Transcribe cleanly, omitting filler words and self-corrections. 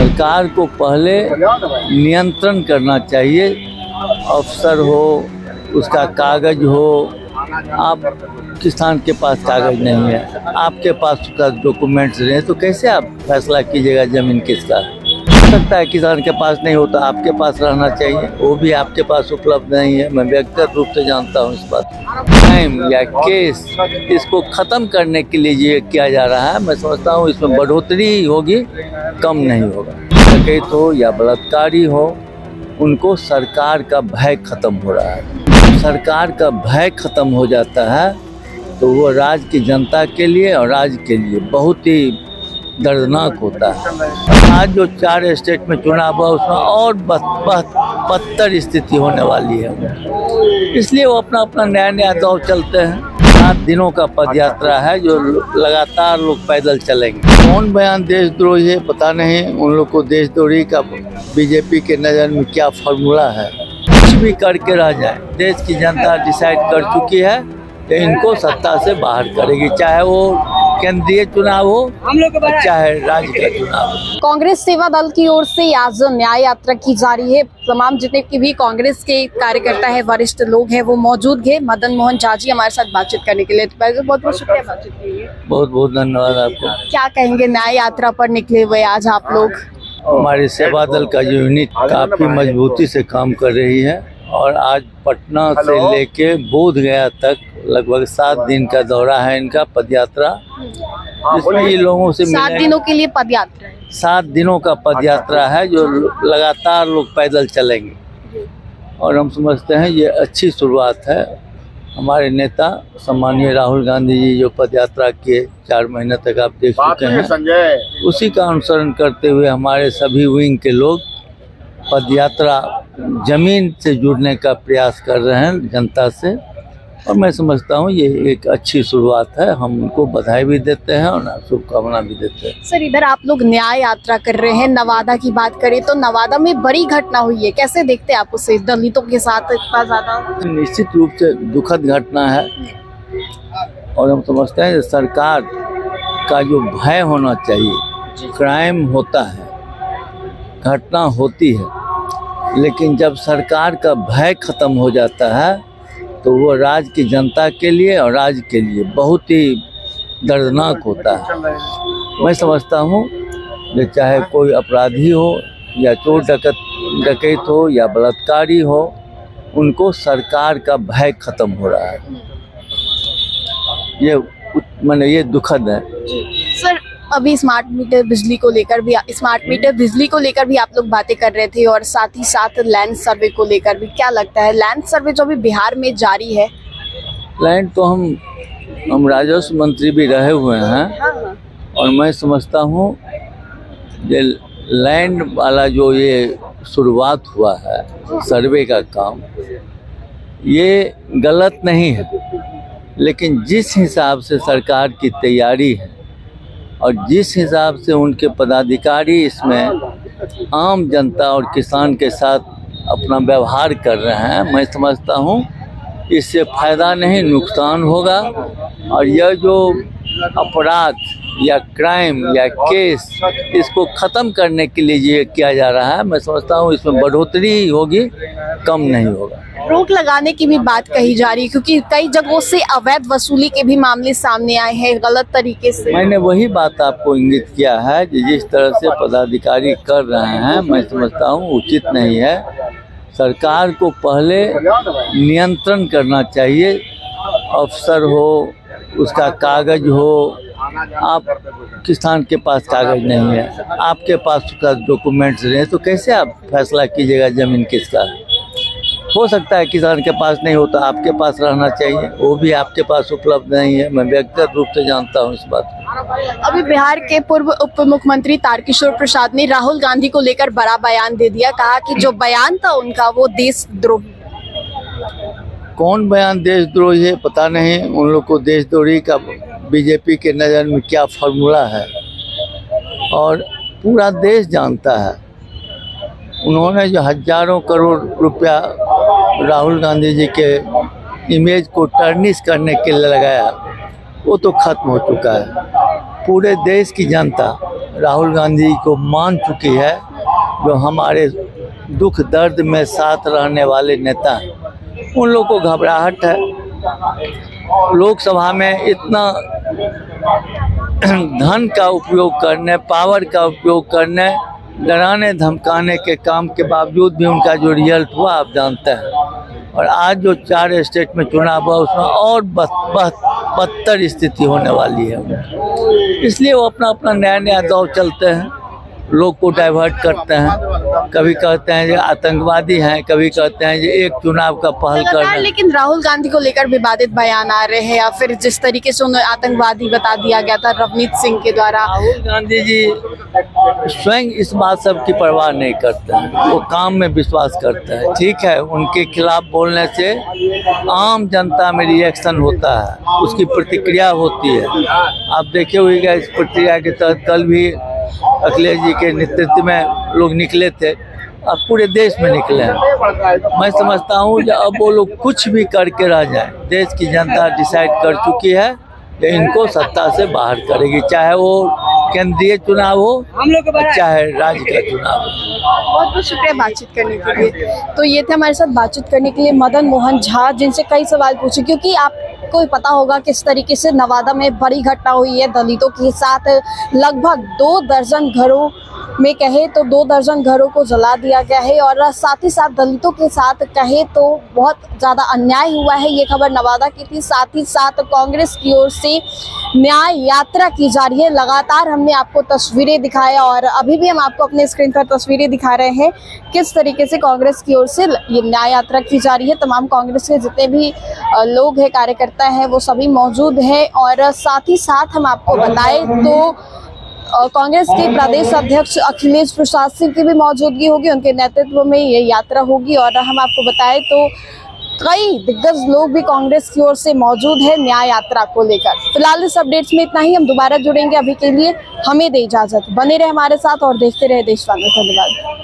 सरकार को पहले नियंत्रण करना चाहिए। अफसर हो, उसका कागज हो। आप किसान के पास कागज नहीं है, आपके पास उसका डॉक्यूमेंट्स नहीं है, तो कैसे आप फैसला कीजिएगा ज़मीन किसका? हो सकता है किसान के पास नहीं होता, आपके पास रहना चाहिए, वो भी आपके पास उपलब्ध नहीं है। मैं व्यक्तिगत रूप से जानता हूँ इस बात। क्राइम या केस, इसको ख़त्म करने के लिए ये किया जा रहा है। मैं समझता हूँ इसमें बढ़ोतरी ही होगी, कम नहीं होगा। डकैत हो या बलात्कारी हो, उनको सरकार का भय खत्म हो रहा है। सरकार का भय खत्म हो जाता है तो वो राज्य की जनता के लिए और राज्य के लिए बहुत ही दर्दनाक होता है। आज जो 4 स्टेट में चुनाव हुआ उसमें और बदतर स्थिति होने वाली है। इसलिए वो अपना अपना नया दौर चलते हैं। 7 दिनों का पदयात्रा है जो लगातार लोग पैदल चलेंगे। कौन बयान देशद्रोही है पता नहीं। उन लोग को देशद्रोही का बीजेपी के नज़र में क्या फार्मूला है, कुछ भी करके रह जाए। देश की जनता डिसाइड कर चुकी है कि इनको सत्ता से बाहर करेगी, चाहे वो केंद्रीय चुनाव हो चाहे राज्य का चुनाव हो। कांग्रेस सेवा दल की ओर से आज न्याय यात्रा की जा रही है। तमाम जितने की भी कांग्रेस के कार्यकर्ता है, वरिष्ठ लोग हैं, वो मौजूद है। मदन मोहन झा जी हमारे साथ बातचीत करने के लिए, तो पहले बहुत बहुत शुक्रिया बातचीत के लिए। बहुत बहुत धन्यवाद आपको। क्या कहेंगे, न्याय यात्रा पर निकले हुए आज आप लोग? हमारी सेवा दल का यूनिट काफी मजबूती से काम कर रही है और आज पटना से लेके बोध गया तक लगभग 7 दिन का दौरा है इनका पदयात्रा, जिसमें ये लोगों से 7 दिनों के लिए पदयात्रा है। 7 दिनों का पदयात्रा है जो लगातार लोग पैदल चलेंगे और हम समझते हैं ये अच्छी शुरुआत है। हमारे नेता सम्मानीय राहुल गांधी जी जो पदयात्रा किए 4 महीने तक आप देख चुके हैं, उसी का अनुसरण करते हुए हमारे सभी विंग के लोग पदयात्रा जमीन से जुड़ने का प्रयास कर रहे हैं जनता से, और मैं समझता हूँ ये एक अच्छी शुरुआत है। हम उनको बधाई भी देते हैं और शुभकामना भी देते हैं। सर, इधर आप लोग न्याय यात्रा कर रहे हैं। नवादा की बात करें तो नवादा में बड़ी घटना हुई है, कैसे देखते हैं आप उसे? दलितों के साथ इतना ज्यादा निश्चित रूप से दुखद घटना है और हम समझते हैं सरकार का जो भय होना चाहिए। क्राइम होता है, घटना होती है, लेकिन जब सरकार का भय खत्म हो जाता है तो वो राज्य की जनता के लिए और राज्य के लिए बहुत ही दर्दनाक होता है। मैं समझता हूँ कि चाहे कोई अपराधी हो या चोर डकैत हो या बलात्कारी हो, उनको सरकार का भय खत्म हो रहा है। ये दुखद है। सर, अभी स्मार्ट मीटर बिजली को लेकर भी आप लोग बातें कर रहे थे और साथ ही साथ लैंड सर्वे को लेकर भी। क्या लगता है, लैंड सर्वे जो अभी बिहार में जारी है? लैंड तो हम राजस्व मंत्री भी रहे हुए हैं और मैं समझता हूँ ये लैंड वाला जो ये शुरुआत हुआ है सर्वे का काम, ये गलत नहीं है, लेकिन जिस हिसाब से सरकार की तैयारी है और जिस हिसाब से उनके पदाधिकारी इसमें आम जनता और किसान के साथ अपना व्यवहार कर रहे हैं, मैं समझता हूँ इससे फ़ायदा नहीं नुकसान होगा। और यह जो अपराध या क्राइम या केस, इसको ख़त्म करने के लिए ये किया जा रहा है। मैं समझता हूँ इसमें बढ़ोतरी ही होगी, कम नहीं होगा। रोक लगाने की भी बात कही जा रही है क्योंकि कई जगहों से अवैध वसूली के भी मामले सामने आए हैं गलत तरीके से। मैंने वही बात आपको इंगित किया है कि जिस तरह से पदाधिकारी कर रहे हैं, मैं समझता हूँ उचित नहीं है। सरकार को पहले नियंत्रण करना चाहिए। अफसर हो, उसका कागज हो। आप किसान के पास कागज नहीं है, आपके पास उसका डॉक्यूमेंट्स नहीं है, तो कैसे आप फैसला कीजिएगा ज़मीन किसका? हो सकता है किसान के पास नहीं होता, आपके पास रहना चाहिए, वो भी आपके पास उपलब्ध नहीं है। मैं व्यक्तिगत रूप से जानता हूँ इस बात को। अभी बिहार के पूर्व उप मुख्यमंत्री तारकिशोर प्रसाद ने राहुल गांधी को लेकर बड़ा बयान दे दिया। कहा कि जो बयान था उनका वो देशद्रोही। कौन बयान देशद्रोही है पता नहीं। उन लोग को देशद्रोही का बीजेपी के नज़र में क्या फार्मूला है और पूरा देश जानता है। उन्होंने जो हजारों करोड़ रुपया राहुल गांधी जी के इमेज को टर्निश करने के लिए लगाया, वो तो खत्म हो चुका है। पूरे देश की जनता राहुल गांधी को मान चुकी है, जो हमारे दुख दर्द में साथ रहने वाले नेता हैं। उन लोगों को घबराहट है। लोकसभा में इतना धन का उपयोग करने, पावर का उपयोग करने, डराने धमकाने के काम के बावजूद भी उनका जो रिजल्ट हुआ आप जानते हैं। और आज जो 4 स्टेट में चुनाव हुआ उसमें और बदतर स्थिति होने वाली है। इसलिए वो अपना अपना नया नया दौर चलते हैं, लोग को डाइवर्ट करते हैं। कभी कहते हैं जो आतंकवादी हैं, कभी कहते हैं जो एक चुनाव का पहल कर रहे हैं। लेकिन राहुल गांधी को लेकर विवादित बयान आ रहे हैं, या फिर जिस तरीके से उन्हें आतंकवादी बता दिया गया था रवनीत सिंह के द्वारा। राहुल गांधी जी स्वयं इस बात सब की परवाह नहीं करते हैं, वो काम में विश्वास करते हैं। ठीक है, उनके खिलाफ बोलने से आम जनता में रिएक्शन होता है, उसकी प्रतिक्रिया होती है। आप देखे हुएगा इस प्रक्रिया के तहत कल भी अखिलेश जी के नेतृत्व में लोग निकले थे, अब पूरे देश में निकले हैं। मैं समझता हूँ कि अब वो लोग कुछ भी करके रह जाएं, देश की जनता डिसाइड कर चुकी है कि इनको सत्ता से बाहर करेगी, चाहे वो केंद्रीय चुनाव हो चाहे राज्य का चुनाव हो। बहुत बहुत शुक्रिया बातचीत करने के लिए। तो ये थे हमारे साथ बातचीत करने के लिए मदन मोहन झा, जिनसे कई सवाल पूछे, क्योंकि आपको पता होगा किस तरीके से नवादा में बड़ी घटना हुई है दलितों के साथ। लगभग 2 दर्जन घरों में कहे तो 2 दर्जन घरों को जला दिया गया है, और साथ ही साथ दलितों के साथ कहे तो बहुत ज़्यादा अन्याय हुआ है। ये खबर नवादा की थी। साथ ही साथ कांग्रेस की ओर से न्याय यात्रा की जा रही है। लगातार हमने आपको तस्वीरें दिखाया और अभी भी हम आपको अपने स्क्रीन पर तस्वीरें दिखा रहे हैं किस तरीके से कांग्रेस की ओर से ये न्याय यात्रा की जा रही है। तमाम कांग्रेस के जितने भी लोग हैं, कार्यकर्ता हैं, वो सभी मौजूद हैं। और साथ ही साथ हम आपको बताएं तो कांग्रेस के प्रदेश अध्यक्ष अखिलेश प्रसाद सिंह की भी मौजूदगी होगी, उनके नेतृत्व में ये यात्रा होगी। और हम आपको बताएं तो कई दिग्गज लोग भी कांग्रेस की ओर से मौजूद है न्याय यात्रा को लेकर। फिलहाल इस अपडेट्स में इतना ही। हम दोबारा जुड़ेंगे, अभी के लिए हमें दे इजाजत। बने रहे हमारे साथ और देखते रहे देशवासी। धन्यवाद।